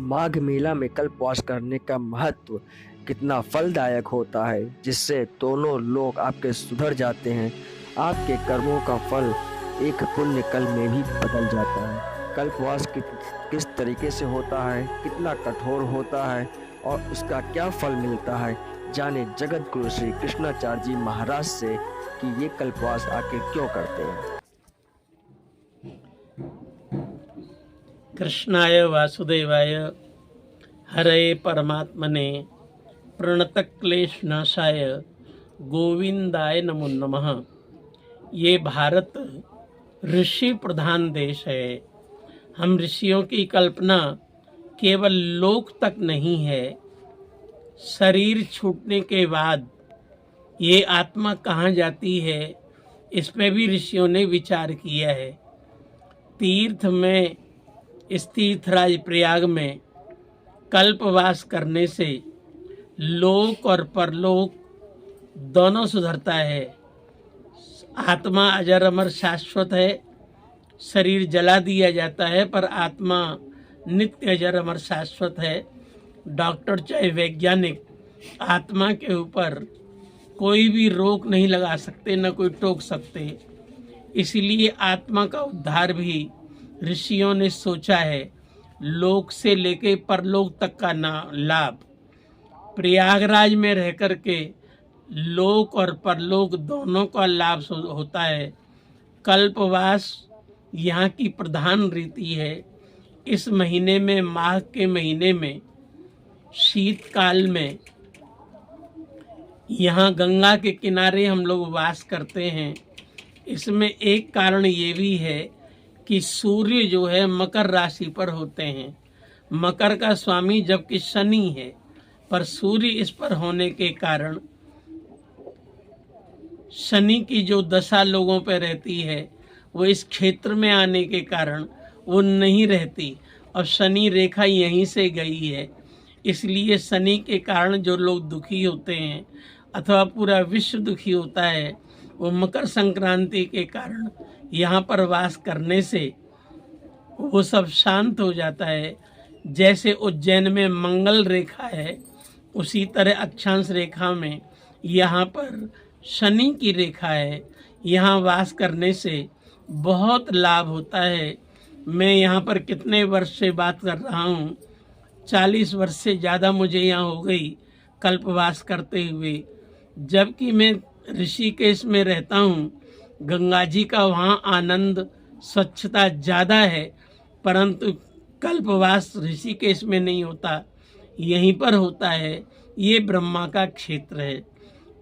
माघ मेला में कल्पवास करने का महत्व कितना फलदायक होता है, जिससे दोनों लोग आपके सुधर जाते हैं। आपके कर्मों का फल एक पुण्य कल में भी बदल जाता है। कल्पवास किस तरीके से होता है, कितना कठोर होता है और उसका क्या फल मिलता है, जाने जगत गुरु श्री कृष्णाचार्य जी महाराज से कि ये कल्पवास आखिर क्यों करते हैं। कृष्णाय वासुदेवाय हरे परमात्मने प्रणतक्लेशनाशाय गोविंदाय नमो नमः। ये भारत ऋषि प्रधान देश है। हम ऋषियों की कल्पना केवल लोक तक नहीं है, शरीर छूटने के बाद ये आत्मा कहाँ जाती है, इस पे भी ऋषियों ने विचार किया है। तीर्थ में इस तीर्थराज प्रयाग में कल्पवास करने से लोक और परलोक दोनों सुधरता है। आत्मा अजर अमर शाश्वत है। शरीर जला दिया जाता है पर आत्मा नित्य अजर अमर शाश्वत है। डॉक्टर चाहे वैज्ञानिक आत्मा के ऊपर कोई भी रोक नहीं लगा सकते, न कोई टोक सकते। इसीलिए आत्मा का उद्धार भी ऋषियों ने सोचा है। लोक से लेके परलोक तक का लाभ प्रयागराज में रह कर के लोक और परलोक दोनों का लाभ होता है। कल्पवास यहाँ की प्रधान रीति है। इस महीने में, माघ के महीने में, शीतकाल में यहाँ गंगा के किनारे हम लोग वास करते हैं। इसमें एक कारण ये भी है कि सूर्य जो है मकर राशि पर होते हैं। मकर का स्वामी जबकि शनि है, पर सूर्य इस पर होने के कारण शनि की जो दशा लोगों पर रहती है वो इस क्षेत्र में आने के कारण वो नहीं रहती। और शनि रेखा यहीं से गई है, इसलिए शनि के कारण जो लोग दुखी होते हैं अथवा पूरा विश्व दुखी होता है, वो मकर संक्रांति के कारण यहाँ पर वास करने से वो सब शांत हो जाता है। जैसे उज्जैन में मंगल रेखा है, उसी तरह अक्षांश रेखा में यहाँ पर शनि की रेखा है। यहाँ वास करने से बहुत लाभ होता है। मैं यहाँ पर कितने वर्ष से बात कर रहा हूँ, 40 वर्ष से ज़्यादा मुझे यहाँ हो गई कल्पवास करते हुए। जबकि मैं ऋषिकेश में रहता हूँ, गंगा जी का वहाँ आनंद, स्वच्छता ज़्यादा है, परंतु कल्पवास ऋषिकेश में नहीं होता, यहीं पर होता है। ये ब्रह्मा का क्षेत्र है।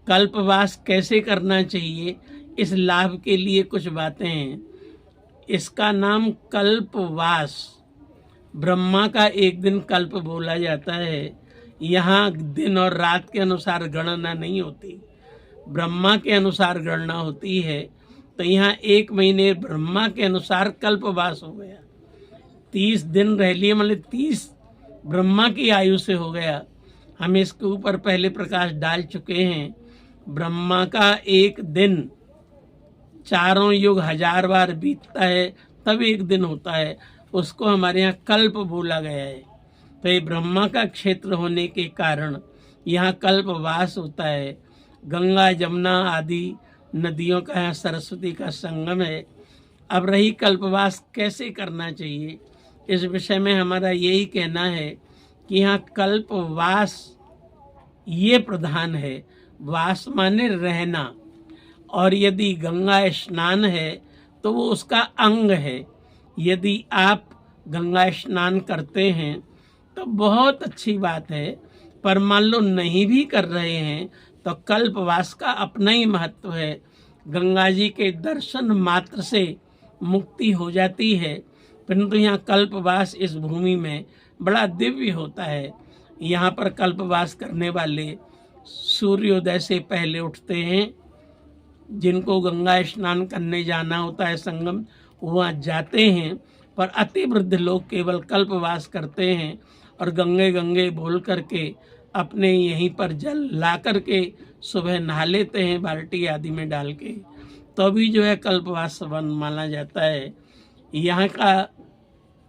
कल्पवास कैसे करना चाहिए, इस लाभ के लिए कुछ बातें हैं। इसका नाम कल्पवास, ब्रह्मा का एक दिन कल्प बोला जाता है। यहाँ दिन और रात के अनुसार गणना नहीं होती, ब्रह्मा के अनुसार गणना होती है। तो यहाँ 1 महीने ब्रह्मा के अनुसार कल्पवास हो गया। 30 दिन रह लिए, मतलब 30 ब्रह्मा की आयु से हो गया। हम इसके ऊपर पहले प्रकाश डाल चुके हैं। ब्रह्मा का एक दिन 4 युग 1000 बार बीतता है, तब एक दिन होता है। उसको हमारे यहाँ कल्प बोला गया है। तो ये ब्रह्मा का क्षेत्र होने के कारण यहाँ कल्पवास होता है। गंगा जमुना आदि नदियों का यहाँ सरस्वती का संगम है। अब रही कल्पवास कैसे करना चाहिए, इस विषय में हमारा यही कहना है कि यहाँ कल्पवास ये प्रधान है। वास माने रहना, और यदि गंगा स्नान है तो वो उसका अंग है। यदि आप गंगा स्नान करते हैं तो बहुत अच्छी बात है, पर मान लो नहीं भी कर रहे हैं तो कल्पवास का अपना ही महत्व है। गंगा जी के दर्शन मात्र से मुक्ति हो जाती है, परंतु यहाँ कल्पवास इस भूमि में बड़ा दिव्य होता है। यहाँ पर कल्पवास करने वाले सूर्योदय से पहले उठते हैं। जिनको गंगा स्नान करने जाना होता है संगम, वहाँ जाते हैं, पर अति वृद्ध लोग केवल कल्पवास करते हैं और गंगे गंगे बोल करके अपने यहीं पर जल ला करके सुबह नहा लेते हैं बाल्टी आदि में डाल के, तो भी जो है कल्पवास माना जाता है। यहाँ का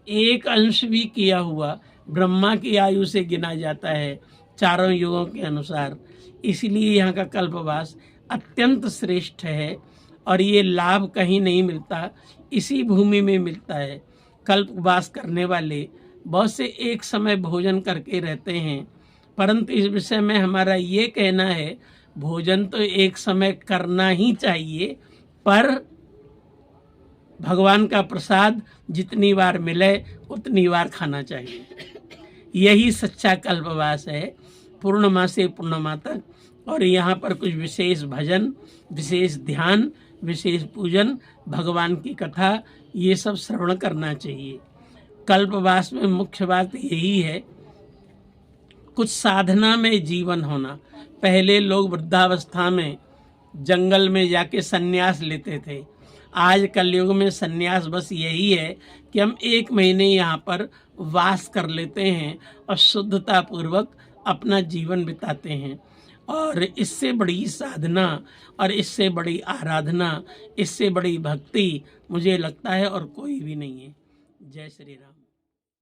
एक अंश भी किया हुआ ब्रह्मा की आयु से गिना जाता है चारों युगों के अनुसार। इसलिए यहाँ का कल्पवास अत्यंत श्रेष्ठ है और ये लाभ कहीं नहीं मिलता, इसी भूमि में मिलता है। कल्पवास करने वाले बहुत से एक समय भोजन करके रहते हैं, परंतु इस विषय में हमारा ये कहना है भोजन तो एक समय करना ही चाहिए, पर भगवान का प्रसाद जितनी बार मिले उतनी बार खाना चाहिए। यही सच्चा कल्पवास है, पूर्णिमा से पूर्णिमा तक। और यहाँ पर कुछ विशेष भजन, विशेष ध्यान, विशेष पूजन, भगवान की कथा, ये सब श्रवण करना चाहिए। कल्पवास में मुख्य बात यही है, कुछ साधना में जीवन होना। पहले लोग वृद्धावस्था में जंगल में जाके सन्यास लेते थे। आज कलयुग में सन्यास बस यही है कि हम 1 महीने यहाँ पर वास कर लेते हैं और शुद्धता पूर्वक अपना जीवन बिताते हैं। और इससे बड़ी साधना और इससे बड़ी आराधना, इससे बड़ी भक्ति मुझे लगता है और कोई भी नहीं है। जय श्री राम।